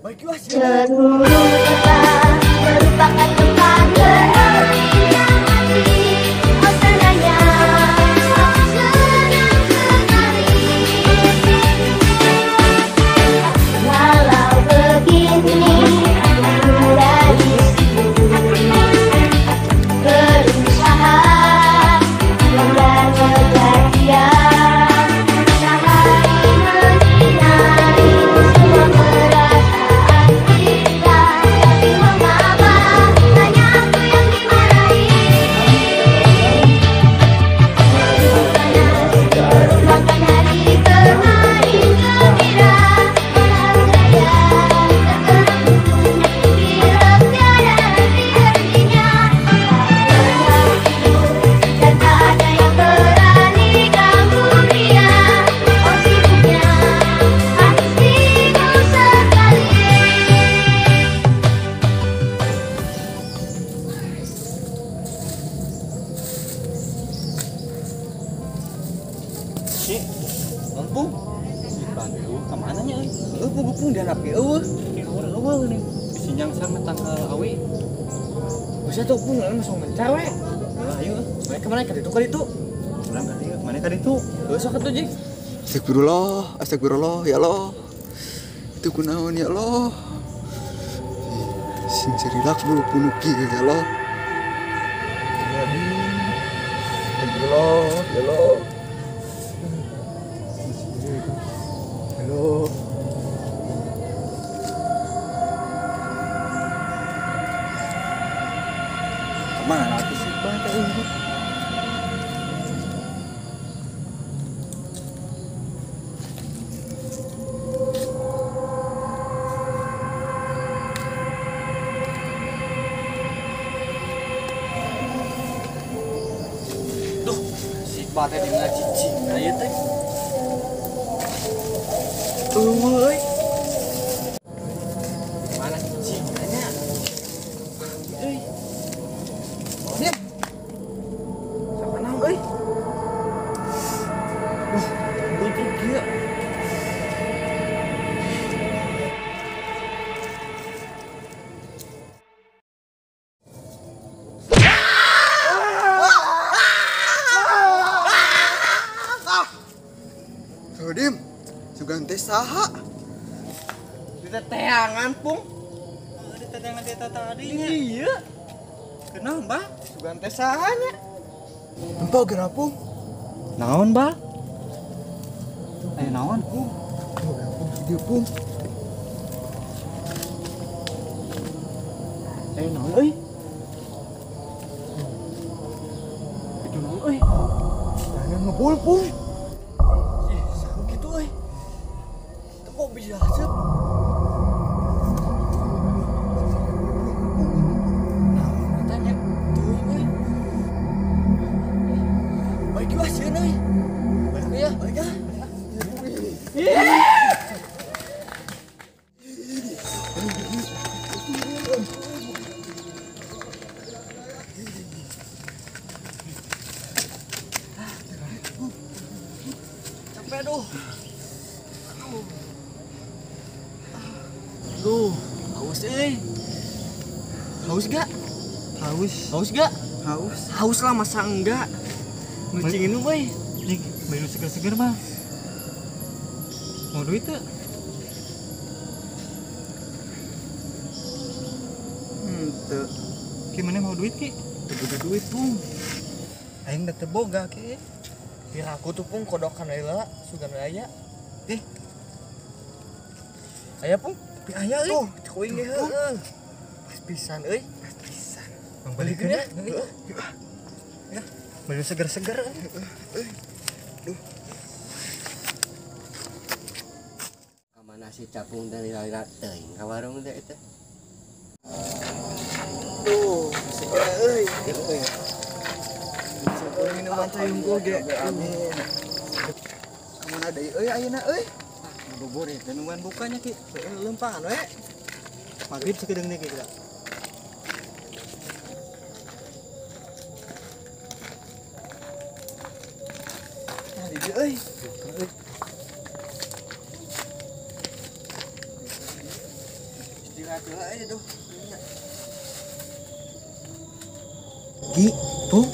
Baiklah, Seluruh tempat merupakan tempat berhenti yang mati. Oh senangnya aku senang sekali. Walau begini sudah berusaha dan kejadian matahari menyinari semua perasaan kita. Tapi mengapa hanya aku yang dimarahi? Merupakan hari kemarin gembira, malam saya terkenang bila tiada henti-hentinya. Dan tak ada yang berani ganggu dia. Oh sibuknya, aku sibuk sekali. Si, Pung. Si Pandu kemana nya? Pung dia napi eueuh. Di awal nih. Sinyang sama tanggal awi. Bisa tuh Pung langsung mencar we. Ayo, mereka mana ka ditu ka ditu. Ulang ka ditu, mana ka ditu. Heuh sok atuh Jing. Astagfirullah, astagfirullah, ya Allah. Itu kunaon ya Allah. Sing cerilak bulu punuki ya Allah. Astagfirullah, ya Allah. Halo. Kemana tuh si Pandu? Duh, si Pandu di mana cicing aya teh? Euy. Mana cicingnya? Euy. Diam. Sakana euy. Butuh kieu. Tuh Dim, sugan teh saha? Di teteangan, Pung. Di teteangan dia tadinya. Iya. Kenapa? Sugan teh sahanya. Empa geura Pung. Naon, Ba? Naon, Pung? Pung si dieu Pung. Naon euy? Itu naon euy? Aya ngebul Pung. Ih, saha kitu euy? Teu kok bisa aja. Naon tanya? Teuing euy. Baiklah sieun euy. Balik ya. Balik ya. Capek aduh. Aduh, haus euy. Haus gak? Haus, Haus gak? haus. Haus lah masa enggak? Nucingin lu boy. Nih, baru seger-seger mah. Mau duit tuh? Teu Gimana mau duit ki? Teu duit Pung. aing teh boga ke. Piraku tuh Pung kodokan heula sugan aya. Aya Pung? Tapi aya euy. Tuh, cekuing ge heueuh. Pas pisan euy. Bang balikin ya. Baru seger-seger. Kamana si capung dan lila teuing ka warung teh eta. Tuh, segera euy. Sakur minuman teh unggul ge. Amin. Amun ada euy ayeuna euy. Bubur ya, tenuan bukanya ki. Lempangan we. Magrib sakedeung deui kita. Nah, di dieu euy. istirahat aja tuh. Ki, Pung.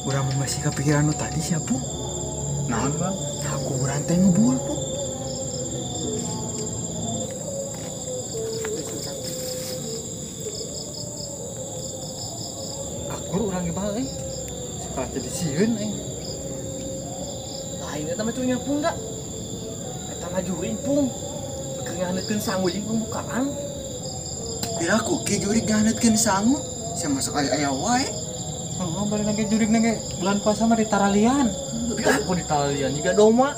Urang masih kepikiran lu tadi siapa, Pung? Naon bang? Aku urang teh ngebul, Pung. Aku orang gimana sekolah jadi sieun Lain eta mah cunya, Pung, da. Eta ngajurin, Pung. Kenganeutkeun sangu jeung pembukaan. Piraku ki jurig ngahanetkeun sangu. Sia masuk aya wae. Oh, bari nage jurig nage bulan puasa mah di Taralian. Aku di talian juga doma.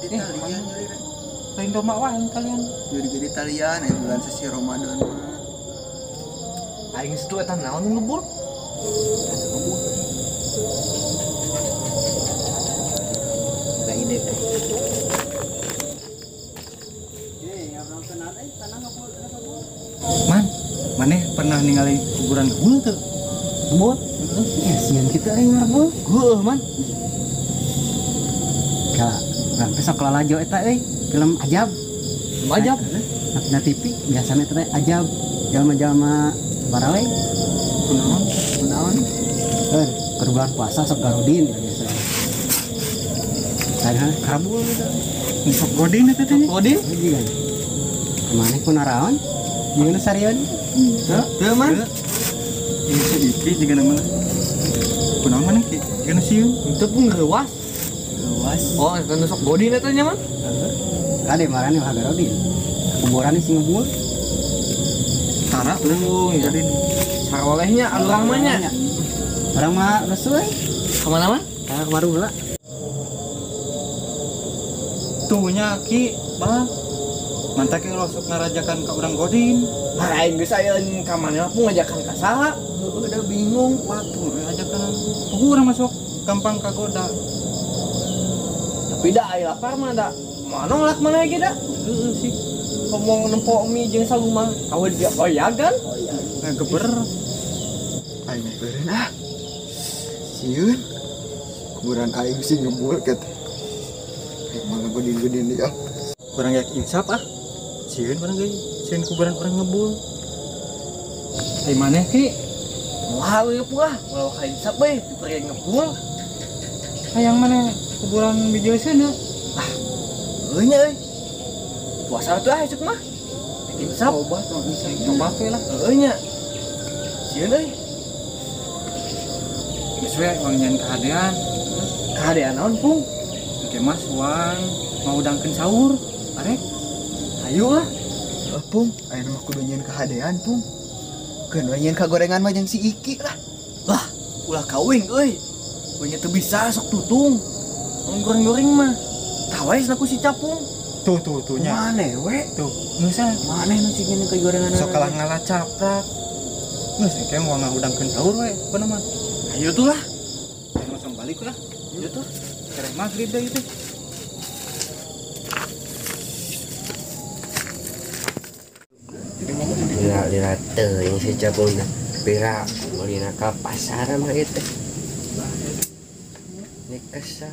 Di talian jurig. Lain doma wae kalian. Jurig di talian bulan sesi Ramadan mah. Aing setu eta naon nu ngebul? Ada ide. Man, maneh pernah ningali kuburan ngebul tuh? Ngebul? Ya sieun kitu aing ngebul. Heueuh, man. Kak, urang teh sok lalajo eta film ajab. Majab. Na TV biasana teh ajab. Jalma-jalma barawe. Kunaon? Keur bulan puasa sok garudin biasa. Saya karabul gitu. Sok godin eta teh. Kodin? Iya. Kemana pun naraon? Gimana sarian? Teu, man. Ini sedikit juga nama. Kunaon maneh ki? Gana sieun. Itu pun leuwas. Luas. Oh, eta nu sok godin eta nya, man. Kade marane mah garudin. Kuburan sing ngebul. Tara Tunggu, ya. jadi Sarolehnya alurang mah nya. Orang mah resu Kemana, man? Ka warung heula. tuhnya ki bah mantak lo sok ngarajakan ka urang godin. Nah, aing geus ayeun ka mana pun ngajakan ka saha? Udah bingung. Waktu ajakan tuh urang masuk gampang kagoda. Tapi da aya lapar mah da. Mana ngelak mana ge da? Heeh sih. Ngomong nempo mie jeung saluma. Kawan dia oyagan. Geber. Aing beureun ah. Sieun. Kuburan aing sih ngebul ket. Mana godin-godin ya. Kurang yak insaf ah. Sieun barang geus. Sieun kuburan orang ngebul. Ai maneh ki Wah, we puah. Walau kain sap we, dipere ngebul. hayang maneh kuburan bijeuseun Heuh nya euy. Puasa tuh ah esuk mah. Bikin sap. coba we lah. Heuh nya. Sieun euy. Geus we wangian kahadean. Kahadean naon, Pung? Oke mas uang mau udangkeun sahur. Arek. Ayo lah. Pung, aing mah kudu nyeun kahadean, Pung. Keun we nyeun kagorengan mah jeung si Iki lah. Lah, ulah kawing euy. We nya teu bisa sok tutung. Mun goreng-goreng mah. Tawais aku si Capung. Tuh nya. Mane we? Tuh, geus ah. Mane nu sih nyeun kagorengan? Sok kalah ngalah caprak. Geus engke mau ngudangkeun sahur we. Kunaon mah? Ayo tuh lah. Langsung balik lah. Ayo tuh. Kereh maghrib deh itu. Lira teuing si Capung teh. Pira mulina ka pasar mah itu. Ini kesal.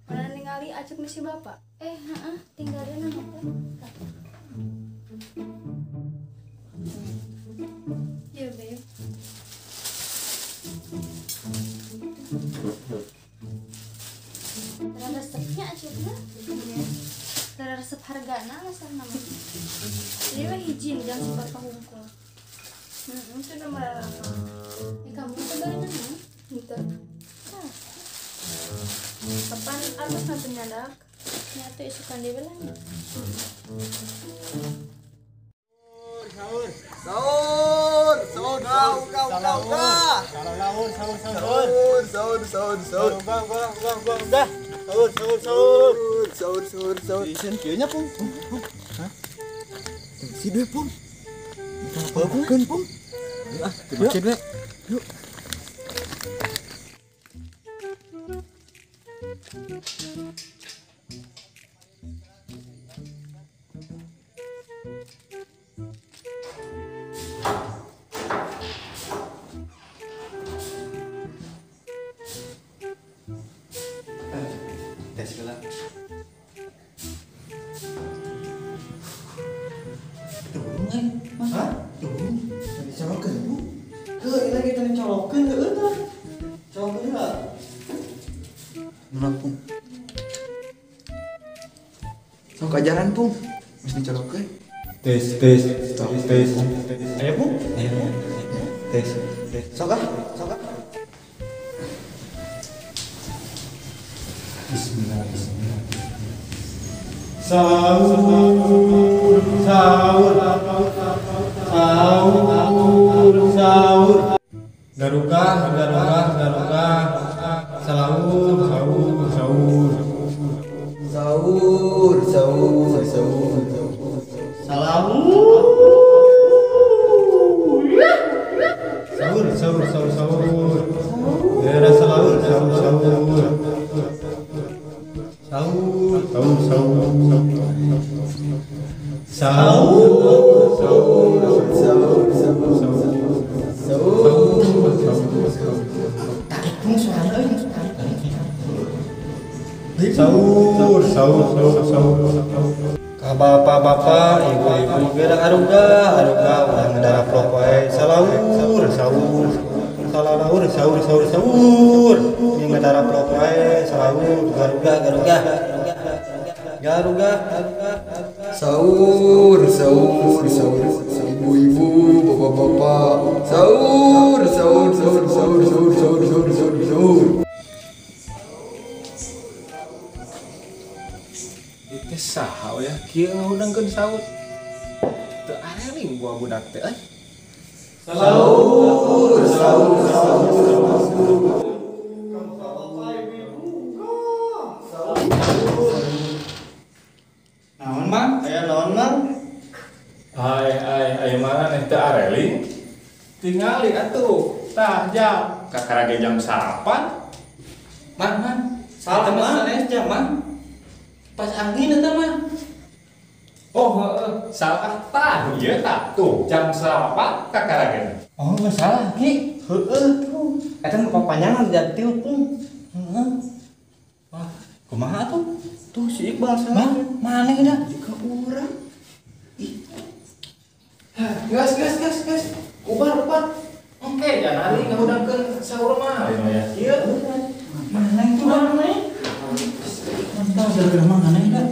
Mana ningali acuk misi bapak? Tinggalin anak teh. Ya, Beb. Ada resepnya acuknya? Iya. Ada resep hargana asal nama. Jadi mah hijin jangan si bapak hungkul. Itu nomor apa? Kamu tuh barengan mah? Gitu. Kapan arus nanti nyadak? Nyatu isukan di belanya. Sahur, kau. Sahur. Isin kieu nya, Pung. Si dua, Pung. Apa, Pung? Keun, Pung. Ah, ke masjid we. Yuk. sih? Hah? Tuh, tadi colokeun Pung. Heuh, lagi tadi colokeun heueuh tah. Colokeun heula. Nulak Pung. Sok ajaran Pung. Geus dicolokeun. Tes. Ayo Pung. Ayo. Tes. Sok ah. Bismillah. Sahur. Garuga. Sahur. Sahur. Daerah sahur. Sahur. Ka bapak-bapak, ibu-ibu beda aruga ulah ngadara prok wae. Sahur. Ini ngadara prok wae. Sahur, garuga. Sahur. Ibu-ibu, bapak-bapak. Sahur. Itu saha ya? Kieu ngahudangkeun sahur. Teu areling gua budak teh. Sahur. Naon mah? Aya naon Mang? Ai mana nih teu areling? Tingali atuh. Tah jam. Kakarage jam 8. Man. Salah, Man. Jam man. Pas angin eta mah. Oh, salah tah ieu tah. Tuh, jam 8 kakarage. Oh, enggak salah, Ki. Heueuh. Eta mah papanjangan jadi tilpung. Wah, kumaha tuh? Tuh si Iqbal salah. Mana dah? Jika urang. Gas. Ubar. Oke, jangan hari ngahudangkeun sahur mah. Ya. Ieu. Mana itu mana? Mantap, gara-gara mana dah?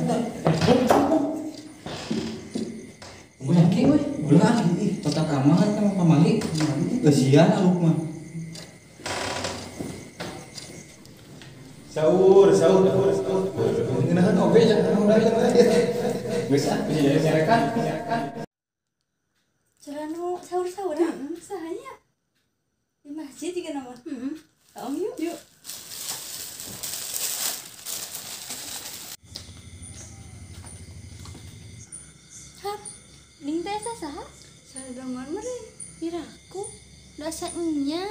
Gue yakin weh, ulah total aman kan pamali. Kesian aluk mah. Sahur. Ngeunaheun oge jangan udah. Geus ah, bisa nyarekan. Caranu sahur-sahuran sahanya di masjid juga nama. Om yuk. Har, ning teh saha? Sadaman meureun. Iraku dasa nya,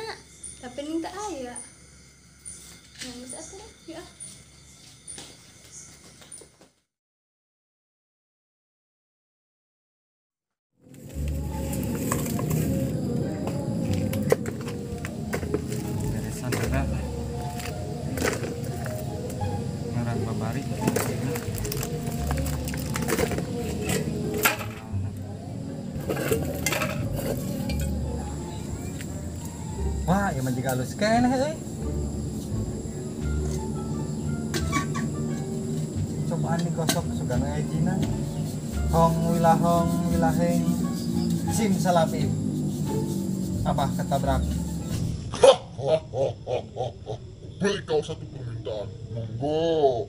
tapi ning teh aya. Yang geus atuh ya. Ngarang babari. Wah, ya mah jiga halus keneh euy. Cobaan digosok sugana ejina. Hong wilaheng sim salapi. Apa ketabrak? Beri kau satu permintaan. Monggo.